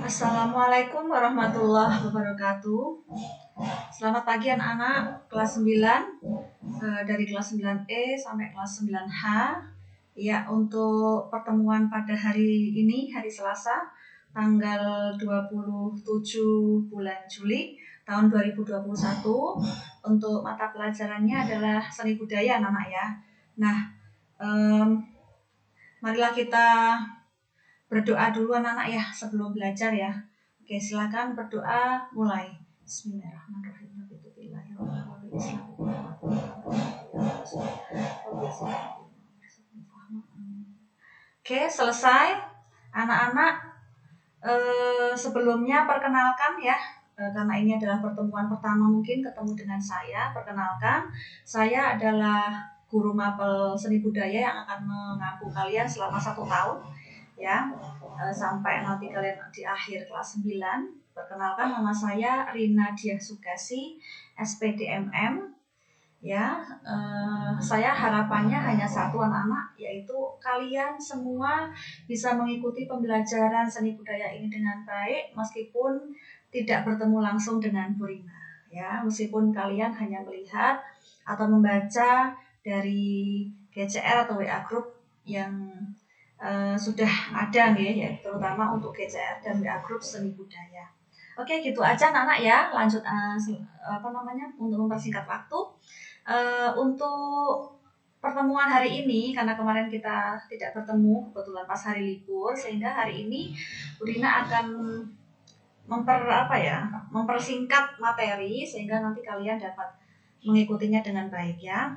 Assalamualaikum warahmatullahi wabarakatuh. Selamat pagi anak-anak kelas 9, dari kelas 9E sampai kelas 9H. Ya, untuk pertemuan pada hari ini, hari Selasa, tanggal 27 bulan Juli tahun 2021. Untuk mata pelajarannya adalah seni budaya anak-anak ya. Nah, marilah kita berdoa dulu anak-anak ya sebelum belajar ya. Oke, silakan berdoa, mulai. Bismillahirrahmanirrahim. Oke, selesai. Anak-anak, sebelumnya perkenalkan ya, karena ini adalah pertemuan pertama mungkin ketemu dengan saya. Perkenalkan, saya adalah guru mapel seni budaya yang akan mengampu kalian selama 1 tahun ya, sampai nanti kalian di akhir kelas 9. Perkenalkan, nama saya Rina Diah Sugasi, SPDMM ya. Saya harapannya hanya satu anak-anak, yaitu kalian semua bisa mengikuti pembelajaran seni budaya ini dengan baik meskipun tidak bertemu langsung dengan Bu Rina ya, meskipun kalian hanya melihat atau membaca dari GCR atau WA group yang sudah ada nih ya, terutama untuk GCR dan WA group seni budaya. Oke, gitu aja anak-anak ya. Lanjut untuk mempersingkat waktu, untuk pertemuan hari ini, karena kemarin kita tidak bertemu kebetulan pas hari libur, sehingga hari ini Bu Rina akan mempersingkat materi sehingga nanti kalian dapat mengikutinya dengan baik ya.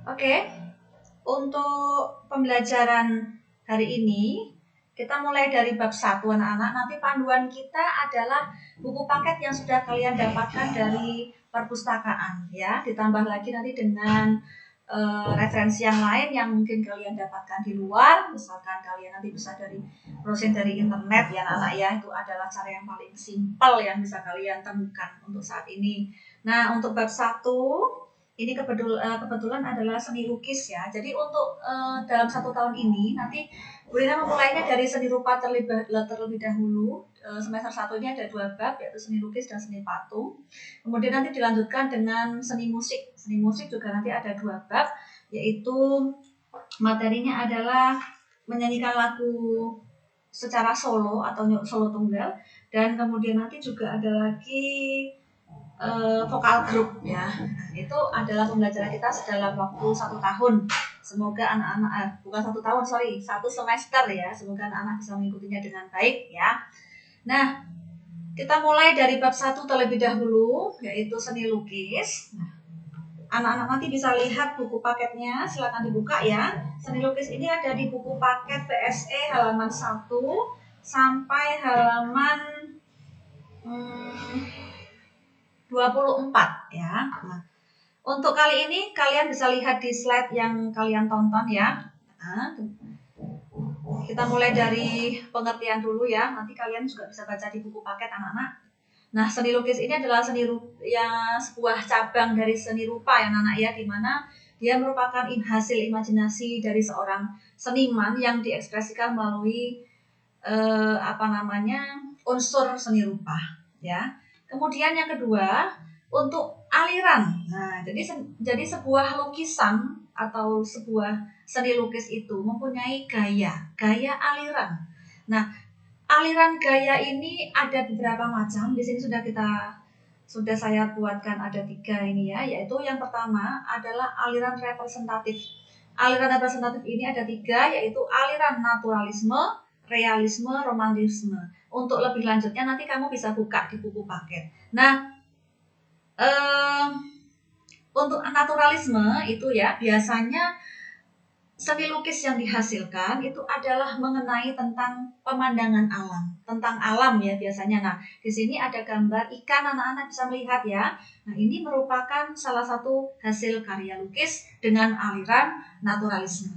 Oke. Untuk pembelajaran hari ini, kita mulai dari bab 1 anak-anak. Nanti panduan kita adalah buku paket yang sudah kalian dapatkan dari perpustakaan ya, ditambah lagi nanti dengan referensi yang lain yang mungkin kalian dapatkan di luar. Misalkan kalian nanti bisa browsing dari internet ya anak-anak ya, itu adalah cara yang paling simpel yang bisa kalian temukan untuk saat ini. Nah, untuk bab 1 ini kebetulan adalah seni lukis ya. Jadi untuk dalam 1 tahun ini nanti Bu Rina memulainya dari seni rupa terlebih dahulu. Semester 1 ini ada 2 bab, yaitu seni lukis dan seni patung. Kemudian nanti dilanjutkan dengan seni musik. Seni musik juga nanti ada 2 bab, yaitu materinya adalah menyanyikan lagu secara solo atau solo tunggal, dan kemudian nanti juga ada lagi vokal grup ya. Itu adalah pembelajaran kita dalam waktu 1 tahun. Semoga anak-anak bukan 1 tahun, 1 semester ya. Semoga anak-anak bisa mengikutinya dengan baik ya. Nah, kita mulai dari bab 1 terlebih dahulu, yaitu seni lukis. Nah, anak-anak nanti bisa lihat buku paketnya, silakan dibuka ya. Seni lukis ini ada di buku paket PSE halaman 1 sampai halaman 24 ya. Nah, untuk kali ini kalian bisa lihat di slide yang kalian tonton ya. Nah, kita mulai dari pengertian dulu ya. Nanti kalian juga bisa baca di buku paket anak-anak. Nah, seni lukis ini adalah sebuah cabang dari seni rupa ya anak-anak ya, di mana dia merupakan hasil imajinasi dari seorang seniman yang diekspresikan melalui unsur seni rupa ya. Kemudian yang kedua, untuk aliran. Nah, jadi sebuah lukisan atau sebuah seni lukis itu mempunyai gaya aliran. Nah, aliran gaya ini ada beberapa macam. Di sini sudah saya buatkan ada 3 ini ya, yaitu yang pertama adalah aliran representatif. Aliran representatif ini ada 3, yaitu aliran naturalisme, realisme, romantisme. Untuk lebih lanjutnya nanti kamu bisa buka di buku paket. Nah, untuk naturalisme itu ya, biasanya seni lukis yang dihasilkan itu adalah mengenai tentang pemandangan alam, tentang alam ya biasanya. Nah, di sini ada gambar ikan, anak-anak bisa melihat ya. Nah, ini merupakan salah satu hasil karya lukis dengan aliran naturalisme.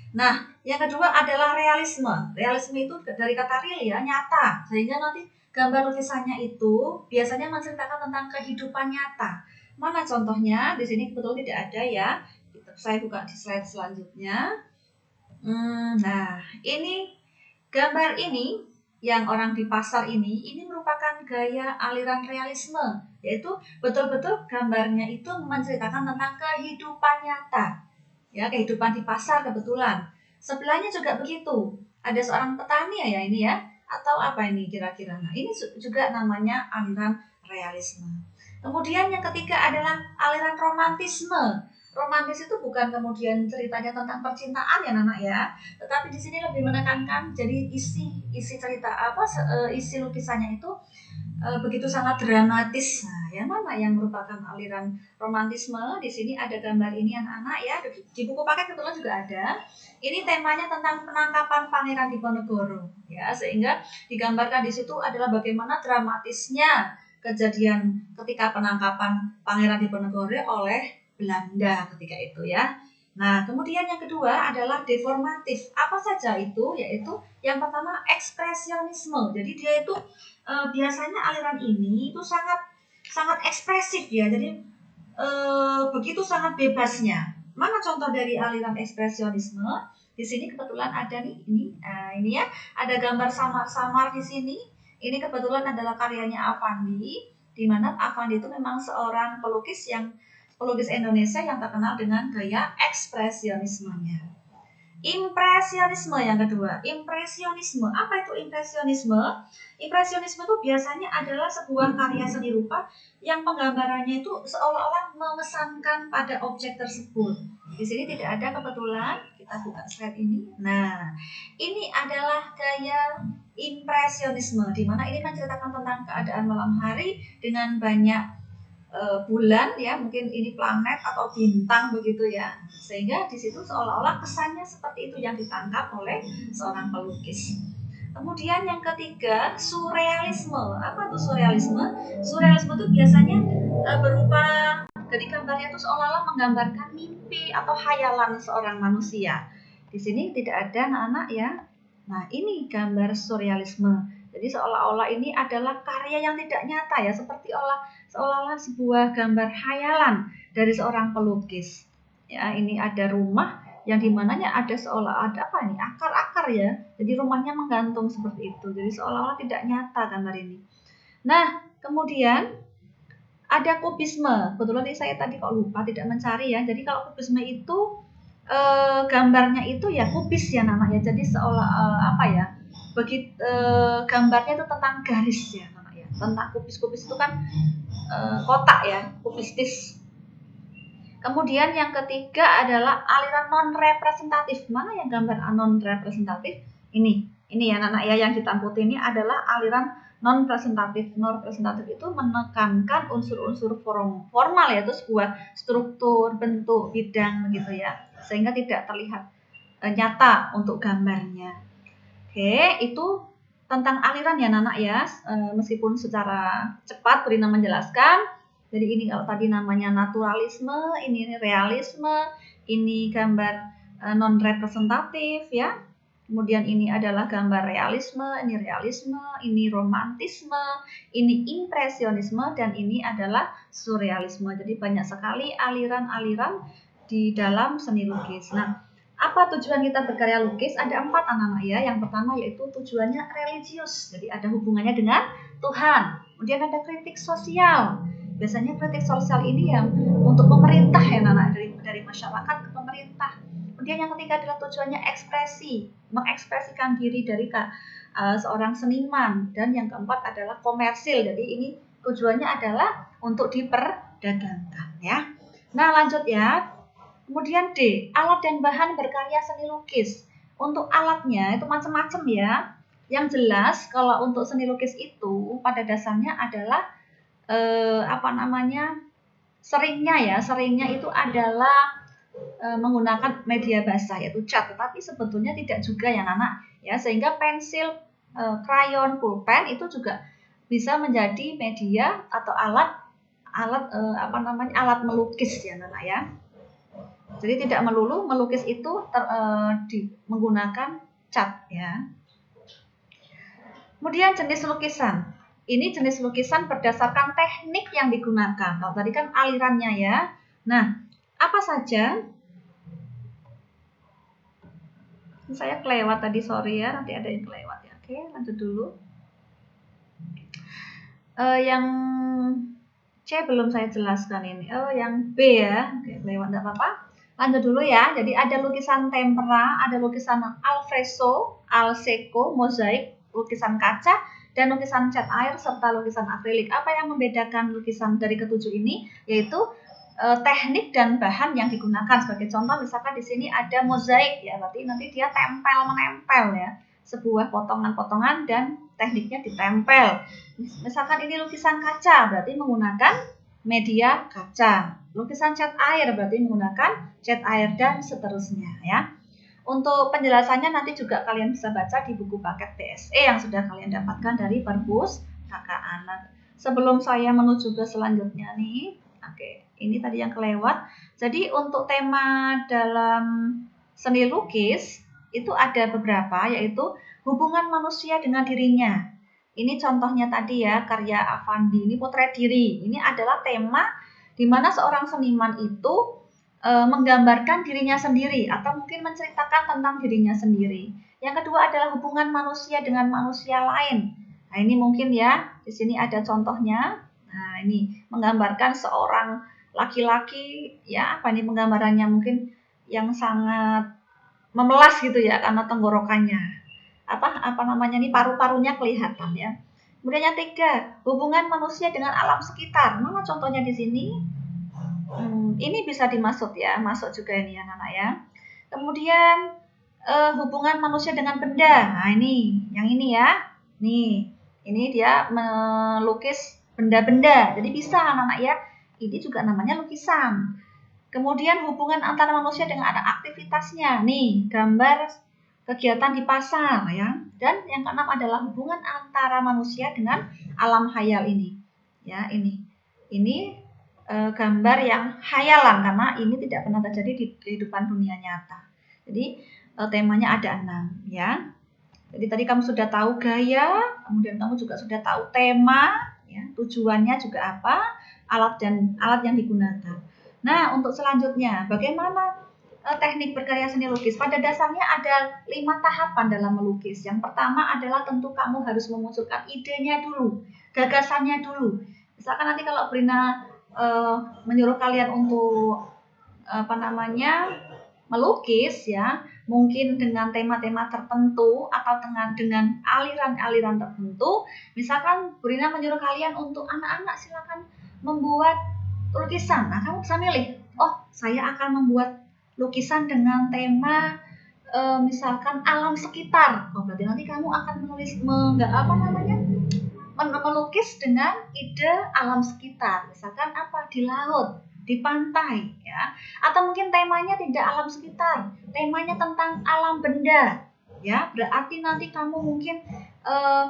Nah, yang kedua adalah realisme. Realisme itu dari kata real ya, nyata. Sehingga nanti gambar lukisannya itu biasanya menceritakan tentang kehidupan nyata. Mana contohnya? Di sini kebetulan tidak ada ya. Saya buka di slide selanjutnya. Nah, ini Gambar ini yang orang di pasar ini merupakan gaya aliran realisme, yaitu betul-betul gambarnya itu menceritakan tentang kehidupan nyata, ya kehidupan di pasar kebetulan. Sebelahnya juga begitu, ada seorang petani ya ini ya, atau apa ini kira-kira. Nah ini juga namanya aliran realisme. Kemudian yang ketiga adalah aliran romantisme. Romantis itu bukan kemudian ceritanya tentang percintaan ya anak ya, tetapi di sini lebih menekankan jadi isi cerita apa isi lukisannya itu begitu sangat dramatis. Nah, yang mana yang merupakan aliran romantisme? Di sini ada gambar ini anak-anak ya, di buku paket kebetulan juga ada. Ini temanya tentang penangkapan Pangeran Diponegoro ya, sehingga digambarkan di situ adalah bagaimana dramatisnya kejadian ketika penangkapan Pangeran Diponegoro oleh Belanda ketika itu ya. Nah, kemudian yang kedua adalah deformatif. Apa saja itu? Yaitu yang pertama ekspresionisme. Jadi dia itu biasanya aliran ini itu sangat ekspresif ya. Jadi begitu sangat bebasnya. Mana contoh dari aliran ekspresionisme? Di sini kebetulan ada nih ini ya, ada gambar samar-samar di sini. Ini kebetulan adalah karyanya Affandi, di mana Affandi itu memang seorang pelukis Indonesia yang terkenal dengan gaya ekspresionismenya. Impresionisme yang kedua. Impresionisme. Apa itu impresionisme? Impresionisme itu biasanya adalah sebuah karya seni rupa yang penggambarannya itu seolah-olah memesankan pada objek tersebut. Di sini tidak ada kebetulan, kita buka slide ini. Nah, ini adalah gaya impresionisme, di mana ini menceritakan tentang keadaan malam hari dengan banyak bulan ya, mungkin ini planet atau bintang begitu ya, sehingga di situ seolah-olah kesannya seperti itu yang ditangkap oleh seorang pelukis. Kemudian yang ketiga, surrealisme. Apa itu surrealisme? Surrealisme itu biasanya berupa jadi gambarnya itu seolah-olah menggambarkan mimpi atau khayalan seorang manusia. Di sini tidak ada anak-anak ya. Nah, ini gambar surrealisme. Jadi seolah-olah ini adalah karya yang tidak nyata ya, seperti seolah-olah sebuah gambar khayalan dari seorang pelukis. Ya, ini ada rumah yang dimananya ada seolah ada apa nih akar-akar ya. Jadi rumahnya menggantung seperti itu. Jadi seolah-olah tidak nyata gambar ini. Nah, kemudian ada kubisme. Kebetulan ini saya tadi kok lupa tidak mencari ya. Jadi kalau kubisme itu gambarnya itu ya kubis ya namanya. Jadi seolah apa ya? Begitu gambarnya itu tentang garis ya namanya. Tentang kubis-kubis itu kan kotak ya, kubistis. Kemudian yang ketiga adalah aliran non representatif. Mana yang gambar non representatif? Ini ya anak-anak ya, yang hitam putih ini adalah aliran non representatif. Non representatif itu menekankan unsur-unsur formal, yaitu sebuah struktur, bentuk, bidang begitu ya, sehingga tidak terlihat nyata untuk gambarnya. Oke, itu tentang aliran ya anak-anak ya, meskipun secara cepat Brina menjelaskan. Jadi ini kalau tadi namanya naturalisme, ini realisme, ini gambar non representatif ya. Kemudian ini adalah gambar realisme, ini romantisme, ini impresionisme, dan ini adalah surrealisme. Jadi banyak sekali aliran-aliran di dalam seni lukis. Nah, apa tujuan kita berkarya lukis? Ada 4 anak-anak ya. Yang pertama yaitu tujuannya religius, jadi ada hubungannya dengan Tuhan. Kemudian ada kritik sosial. Biasanya kritik sosial ini yang untuk pemerintah ya anak-anak, dari masyarakat ke pemerintah. Kemudian yang ketiga adalah tujuannya ekspresi, mengekspresikan diri dari seorang seniman. Dan yang keempat adalah komersil, jadi ini tujuannya adalah untuk diperdagangkan ya. Nah lanjut ya. Kemudian D, alat dan bahan berkarya seni lukis. Untuk alatnya itu macam-macam ya. Yang jelas kalau untuk seni lukis itu pada dasarnya adalah seringnya itu adalah menggunakan media basah yaitu cat, tetapi sebetulnya tidak juga ya anak ya, sehingga pensil, krayon, pulpen itu juga bisa menjadi media atau alat melukis ya anak ya. Jadi tidak melulu melukis itu menggunakan cat ya. Kemudian jenis lukisan. Ini jenis lukisan berdasarkan teknik yang digunakan. Kalau tadi kan alirannya ya. Nah, apa saja? Saya kelewat tadi, sorry ya, nanti ada yang kelewat ya. Oke, lanjut dulu. Yang C belum saya jelaskan ini. Yang B ya. Oke, lewat enggak apa-apa. Lanjut dulu ya. Jadi ada lukisan tempera, ada lukisan alfresco, al secco, mozaik, lukisan kaca, dan lukisan cat air serta lukisan akrilik. Apa yang membedakan lukisan dari ketujuh ini? Yaitu teknik dan bahan yang digunakan. Sebagai contoh, misalkan di sini ada mozaik ya, berarti nanti dia tempel menempel ya, sebuah potongan-potongan dan tekniknya ditempel. Misalkan ini lukisan kaca, berarti menggunakan media kaca. Lukisan cat air berarti menggunakan cat air dan seterusnya ya. Untuk penjelasannya nanti juga kalian bisa baca di buku paket PSE yang sudah kalian dapatkan dari perpustakaan. Sebelum saya menuju ke selanjutnya nih, oke, ini tadi yang kelewat. Jadi untuk tema dalam seni lukis itu ada beberapa, yaitu hubungan manusia dengan dirinya. Ini contohnya tadi ya, karya Avandi, ini potret diri. Ini adalah tema di mana seorang seniman itu menggambarkan dirinya sendiri atau mungkin menceritakan tentang dirinya sendiri. Yang kedua adalah hubungan manusia dengan manusia lain. Nah, ini mungkin ya, di sini ada contohnya. Nah, ini menggambarkan seorang laki-laki ya, apa ini penggambarannya mungkin yang sangat memelas gitu ya karena tenggorokannya. Apa namanya nih, paru-parunya kelihatan ya. Kemudian yang tiga, hubungan manusia dengan alam sekitar. Mana contohnya di sini? Ini bisa dimaksud ya, masuk juga ini anak-anak ya. Kemudian hubungan manusia dengan benda. Nah, ini, yang ini ya. Nih, ini dia melukis benda-benda. Jadi bisa anak-anak ya. Ini juga namanya lukisan. Kemudian hubungan antara manusia dengan aktivitasnya. Nih, gambar kegiatan di pasar ya. Dan yang keenam adalah hubungan antara manusia dengan alam hayal ini. Ya, ini. Ini gambar yang hayalan karena ini tidak pernah terjadi di kehidupan dunia nyata. Jadi temanya ada 6 ya. Jadi tadi kamu sudah tahu gaya, kemudian kamu juga sudah tahu tema, ya, tujuannya juga apa, alat yang digunakan. Nah, untuk selanjutnya, bagaimana teknik berkarya seni lukis? Pada dasarnya ada 5 tahapan dalam melukis. Yang pertama adalah tentu kamu harus memunculkan idenya dulu, gagasannya dulu. Misalkan nanti kalau Brina menyuruh kalian untuk melukis ya, mungkin dengan tema-tema tertentu atau dengan aliran-aliran tertentu. Misalkan Brina menyuruh kalian untuk anak-anak silakan membuat lukisan. Nah, kamu bisa milih, oh saya akan membuat lukisan dengan tema misalkan alam sekitar. Oh, berarti nanti kamu akan melukis dengan ide alam sekitar, misalkan apa, di laut, di pantai ya, atau mungkin temanya tidak alam sekitar, temanya tentang alam benda ya, berarti nanti kamu mungkin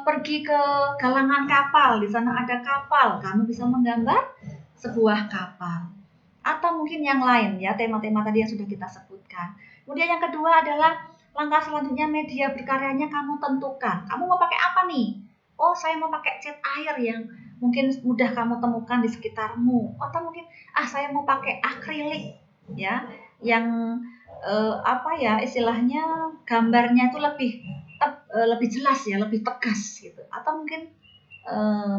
pergi ke galangan kapal, di sana ada kapal, kamu bisa menggambar sebuah kapal, atau mungkin yang lain ya, tema-tema tadi yang sudah kita sebutkan. Kemudian yang kedua adalah langkah selanjutnya, media berkaryanya kamu tentukan, kamu mau pakai apa nih? Oh, saya mau pakai cat air yang mungkin mudah kamu temukan di sekitarmu. Atau mungkin, saya mau pakai akrilik, ya, yang istilahnya gambarnya itu lebih jelas ya, lebih tegas gitu. Atau mungkin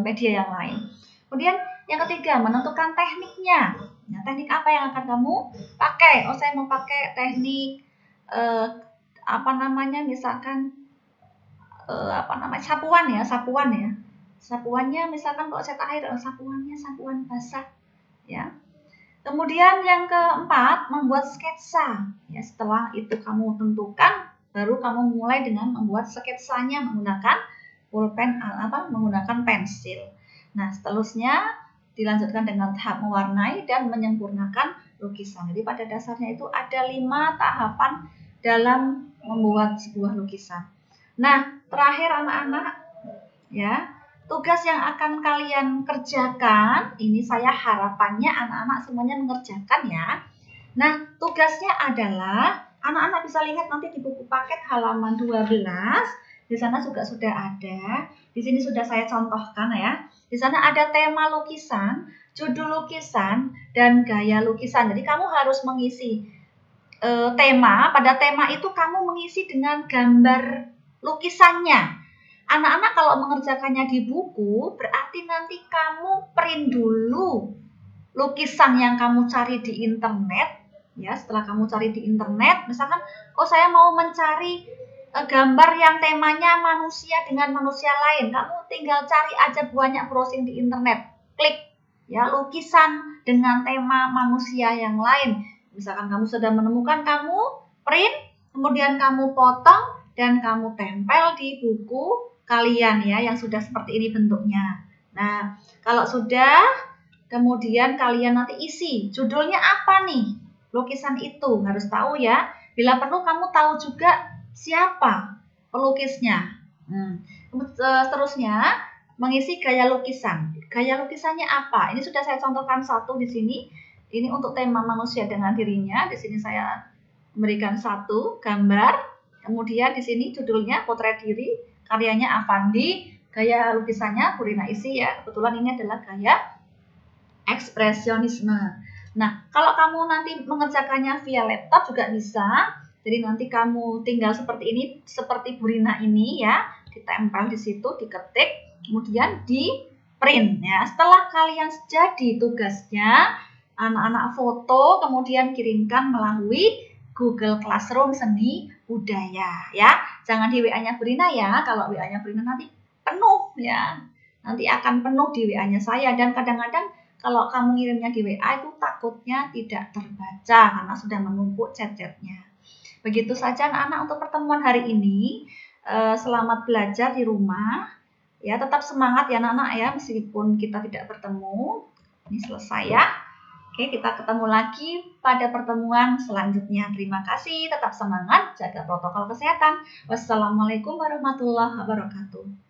media yang lain. Kemudian yang ketiga, menentukan tekniknya. Nah, teknik apa yang akan kamu pakai? Oh, saya mau pakai teknik misalkan sapuan ya. Sapuannya misalkan kalau cat air, sapuannya sapuan basah ya. Kemudian yang keempat, membuat sketsa ya. Setelah itu kamu tentukan, baru kamu mulai dengan membuat sketsanya menggunakan pulpen menggunakan pensil. Nah, seterusnya dilanjutkan dengan tahap mewarnai dan menyempurnakan lukisan. Jadi pada dasarnya itu ada 5 tahapan dalam membuat sebuah lukisan. Nah, terakhir anak-anak ya, tugas yang akan kalian kerjakan, ini saya harapannya anak-anak semuanya mengerjakan ya. Nah, tugasnya adalah anak-anak bisa lihat nanti di buku paket halaman 12, di sana juga sudah ada. Di sini sudah saya contohkan ya. Di sana ada tema lukisan, judul lukisan, dan gaya lukisan. Jadi kamu harus mengisi pada tema itu kamu mengisi dengan gambar lukisannya. Anak-anak kalau mengerjakannya di buku, berarti nanti kamu print dulu lukisan yang kamu cari di internet. Ya, setelah kamu cari di internet, misalkan, oh saya mau mencari gambar yang temanya manusia dengan manusia lain. Kamu tinggal cari aja, banyak browsing di internet. Klik ya lukisan dengan tema manusia yang lain. Misalkan kamu sudah menemukan, kamu print, kemudian kamu potong dan kamu tempel di buku kalian ya, yang sudah seperti ini bentuknya. Nah, kalau sudah, kemudian kalian nanti isi judulnya apa nih, lukisan itu harus tahu ya. Bila perlu kamu tahu juga siapa pelukisnya. Seterusnya mengisi gaya lukisan. Gaya lukisannya apa? Ini sudah saya contohkan satu di sini. Ini untuk tema manusia dengan dirinya. Di sini saya memberikan satu gambar. Kemudian di sini judulnya potret diri. Karyanya Avandi, gaya lukisannya Purina isi ya. Kebetulan ini adalah gaya ekspresionisme. Nah, kalau kamu nanti mengerjakannya via laptop juga bisa. Jadi nanti kamu tinggal seperti ini, seperti Purina ini ya, ditempel di situ, diketik, kemudian di print ya. Setelah kalian jadi tugasnya, anak-anak foto, kemudian kirimkan melalui Google Classroom Seni Budaya ya. Jangan di WA-nya Purina ya. Kalau WA-nya Purina nanti penuh ya. Nanti akan penuh di WA-nya saya, dan kadang-kadang kalau kamu ngirimnya di WA itu takutnya tidak terbaca karena sudah menumpuk chat-chatnya. Begitu saja anak-anak untuk pertemuan hari ini. Selamat belajar di rumah. Ya, tetap semangat ya anak-anak ya, meskipun kita tidak bertemu. Ini selesai ya. Oke, kita ketemu lagi pada pertemuan selanjutnya. Terima kasih, tetap semangat, jaga protokol kesehatan. Wassalamualaikum warahmatullahi wabarakatuh.